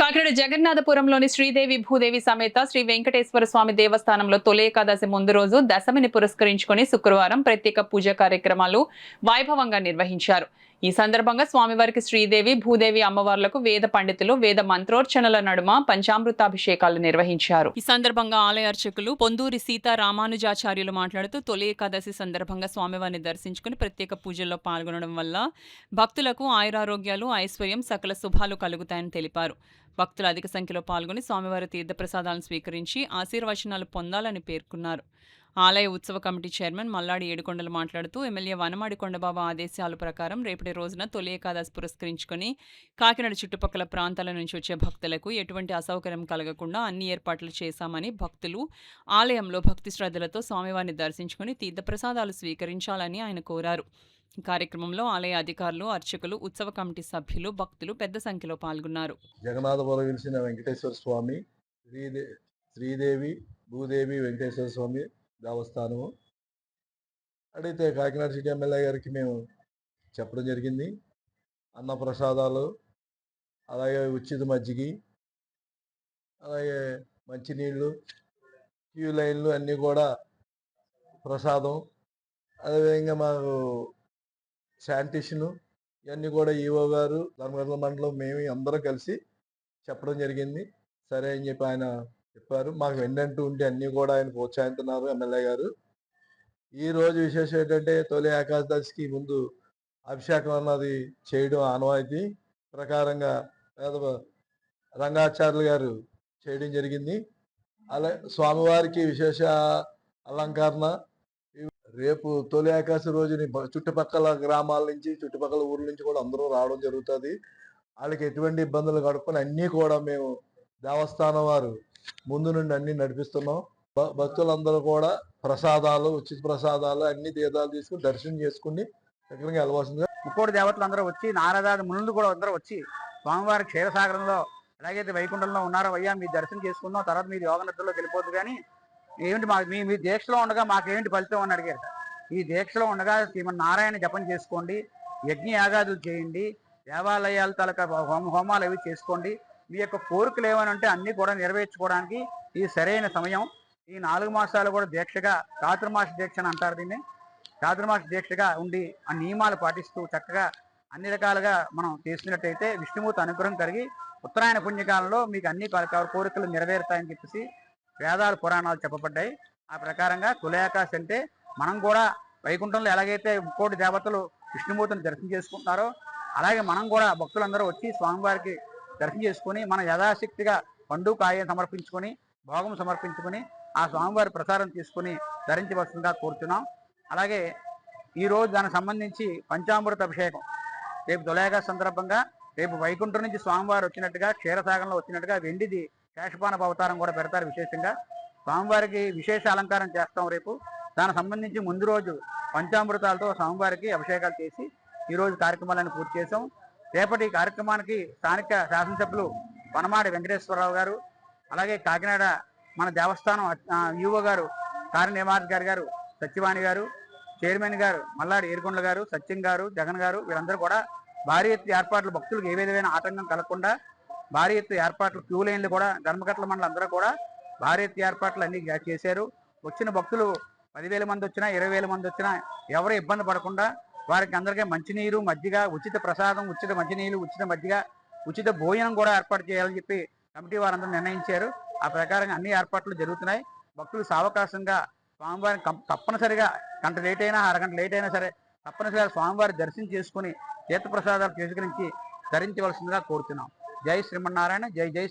కాకినాడ జగన్నాథపురంలోని శ్రీదేవి భూదేవి సమేత శ్రీ వెంకటేశ్వర స్వామి దేవస్థానంలో తొలి ఏకాదశి ముందు రోజు దశమిని పురస్కరించుకొని శుక్రవారం ప్రత్యేక పూజా కార్యక్రమాలు వైభవంగా నిర్వహించారు. ఈ సందర్భంగా స్వామివారికి శ్రీదేవి భూదేవి అమ్మవార్లకు వేద పండితులు వేద మంత్రోర్చనల నడుమ పంచామృతాభిషేకాలు నిర్వహించారు. ఈ సందర్భంగా ఆలయ అర్చకులు పొందూరి సీతా రామానుజాచార్యులు మాట్లాడుతూ తొలి ఏకాదశి సందర్భంగా స్వామివారిని దర్శించుకుని ప్రత్యేక పూజల్లో పాల్గొనడం వల్ల భక్తులకు ఆయురారోగ్యాలు ఐశ్వర్యం సకల శుభాలు కలుగుతాయని తెలిపారు. భక్తులు అధిక సంఖ్యలో పాల్గొని స్వామివారి తీర్థప్రసాదాలను స్వీకరించి ఆశీర్వచనాలు పొందాలని పేర్కొన్నారు. ఆలయ ఉత్సవ కమిటీ చైర్మన్ మల్లాడి ఏడుకొండలు మాట్లాడుతూ ఎమ్మెల్యే వనమాడి కొండబాబు ఆదేశాల ప్రకారం రేపటి రోజున తొలి ఏకాదశి పురస్కరించుకొని కాకినాడ చుట్టుపక్కల ప్రాంతాల నుంచి వచ్చే భక్తులకు ఎటువంటి అసౌకర్యం కలగకుండా అన్ని ఏర్పాట్లు చేశామని, భక్తులు ఆలయంలో భక్తి శ్రద్ధలతో స్వామివారిని దర్శించుకుని తీర్థప్రసాదాలు స్వీకరించాలని ఆయన కోరారు. ఈ కార్యక్రమంలో ఆలయ అధికారులు, అర్చకులు, ఉత్సవ కమిటీ సభ్యులు, భక్తులు పెద్ద సంఖ్యలో పాల్గొన్నారు. జగన్నాథపురం వెలిసిన వెంకటేశ్వర స్వామి శ్రీదేవి భూదేవి వెంకటేశ్వర స్వామి దేవస్థానము అడిగితే కాకినాడ సిటీ ఎమ్మెల్యే గారికి మేము చెప్పడం జరిగింది. అన్న ప్రసాదాలు, అలాగే ఉచిత మజ్జిగి, అలాగే మంచినీళ్ళు, క్యూ లైన్లు అన్నీ కూడా ప్రసాదం, అదేవిధంగా మాకు శానిటేషను ఇవన్నీ కూడా ఈఓ గారు, ధర్మగర్ల మండలం మేము అందరం కలిసి చెప్పడం జరిగింది. సరే అని చెప్పి ఆయన చెప్పారు. మాకు వెన్నంటూ ఉంటే అన్నీ కూడా ఆయన ప్రోత్సహిస్తున్నారు ఎమ్మెల్యే గారు. ఈరోజు విశేషం ఏంటంటే తొలి ఏకాదశికి ముందు అభిషేకం అన్నది చేయడం ఆనవాయితీ ప్రకారంగా రంగాచార్యులు గారు చేయడం జరిగింది. అలా స్వామివారికి విశేష అలంకరణ రేపు తొలి ఏకాదశి రోజుని చుట్టుపక్కల గ్రామాల నుంచి, చుట్టుపక్కల ఊర్ల నుంచి కూడా అందరూ రావడం జరుగుతుంది. వాళ్ళకి ఎటువంటి ఇబ్బందులు కడుక్కొని అన్నీ కూడా మేము దేవస్థానం వారు ముందు నుండి అన్ని నడిపిస్తున్నాం. భక్తులందరూ కూడా ప్రసాదాలు, ఉచిత ప్రసాదాలు, అన్ని తీర్థాలు తీసుకుని దర్శనం చేసుకుని ఎక్కడికి వెళ్ళవలసిందిగా ముక్కోటి దేవతలు అందరూ వచ్చి, నారదాది మునులు కూడా అందరూ వచ్చి స్వామివారి క్షీరసాగరంలో ఎలాగైతే వైకుంఠంలో ఉన్నారో అయ్యా మీ దర్శనం చేసుకుందాం, తర్వాత మీరు యోగ నిద్రలోకి వెళ్ళిపోద్దు, కానీ ఏమిటి మీ దీక్షలో ఉండగా మాకేంటి ఫలితం అని అడిగారు. ఈ దీక్షలో ఉండగా శ్రీమన్నారాయణ జపం చేసుకోండి, యజ్ఞ యాగాదులు చేయండి, దేవాలయాల తలక హోమాలు అవి చేసుకోండి, మీ యొక్క కోరికలు ఏమనంటే అన్నీ కూడా నెరవేర్చుకోవడానికి ఇది సరైన సమయం. ఈ 4 మాసాలు కూడా దీక్షగా చాతుర్మాస దీక్ష అని అంటారు దీన్ని. చాతుర్మాస దీక్షగా ఉండి ఆ నియమాలు పాటిస్తూ చక్కగా అన్ని రకాలుగా మనం చేసినట్టయితే విష్ణుమూర్తి అనుగ్రహం కలిగి ఉత్తరాయణ పుణ్యకాలంలో మీకు అన్ని కోరికలు నెరవేరుతాయని చెప్పేసి వేదాలు పురాణాలు చెప్పబడ్డాయి. ఆ ప్రకారంగా తొలి ఏకాదశి అంటే మనం కూడా వైకుంఠంలో ఎలాగైతే ముక్కోటి దేవతలు విష్ణుమూర్తిని దర్శనం చేసుకుంటున్నారో అలాగే మనం కూడా భక్తులందరూ వచ్చి స్వామివారికి దర్శనం చేసుకుని మన యథాశక్తిగా పండు కాయ సమర్పించుకొని భోగం సమర్పించుకొని ఆ స్వామివారి ప్రసారం తీసుకుని ధరించవలసిందిగా కోరుతున్నాం. అలాగే ఈరోజు దానికి సంబంధించి పంచామృత అభిషేకం రేపు తొలి ఏకాదశి సందర్భంగా రేపు వైకుంఠం నుంచి స్వామివారు వచ్చినట్టుగా క్షీరసాగరంలో వచ్చినట్టుగా వెండిది శేషపాన అవతారం కూడా పెడతారు. విశేషంగా స్వామివారికి విశేష అలంకారం చేస్తాం రేపు. దానికి సంబంధించి ముందు రోజు పంచామృతాలతో స్వామివారికి అభిషేకాలు చేసి ఈరోజు కార్యక్రమాలను పూర్తి చేసాం. రేపటి కార్యక్రమానికి స్థానిక శాసనసభ్యులు వనమాడి వెంకటేశ్వరరావు గారు, అలాగే కాకినాడ మన దేవస్థానం యువ గారు కార్యనిర్వాహకారి గారు సత్యవాణి గారు, చైర్మన్ గారు మల్లాడి ఏడుకొండల గారు, సత్యం గారు, జగన్ గారు వీళ్ళందరూ కూడా భారీ ఎత్తు ఏర్పాట్లు, భక్తులకు ఏ విధమైన ఆటంకం కలగకుండా భారీ ఎత్తు ఏర్పాట్లు, క్యూ లైన్లు కూడా ధర్మకట్ల మండలం అందరూ కూడా భారీ ఎత్తు ఏర్పాట్లు అన్ని చేశారు. వచ్చిన భక్తులు 10,000 మంది వచ్చినా 20,000 మంది వచ్చినా ఎవరు ఇబ్బంది పడకుండా వారికి అందరికీ మంచినీరు, మజ్జిగ, ఉచిత ప్రసాదం, ఉచిత మంచినీళ్ళు, ఉచిత మజ్జిగ, ఉచిత భోజనం కూడా ఏర్పాటు చేయాలని చెప్పి కమిటీ వారందరూ నిర్ణయించారు. ఆ ప్రకారంగా అన్ని ఏర్పాట్లు జరుగుతున్నాయి. భక్తులు సావకాశంగా స్వామివారిని తప్పనిసరిగా గంట లేట్ అయినా అరగంట లేట్ అయినా సరే తప్పనిసరిగా స్వామివారి దర్శనం చేసుకుని తీర్థప్రసాదాలు స్వీకరించి ధరించవలసిందిగా కోరుతున్నాం. జై శ్రీమన్నారాయణ, జై జై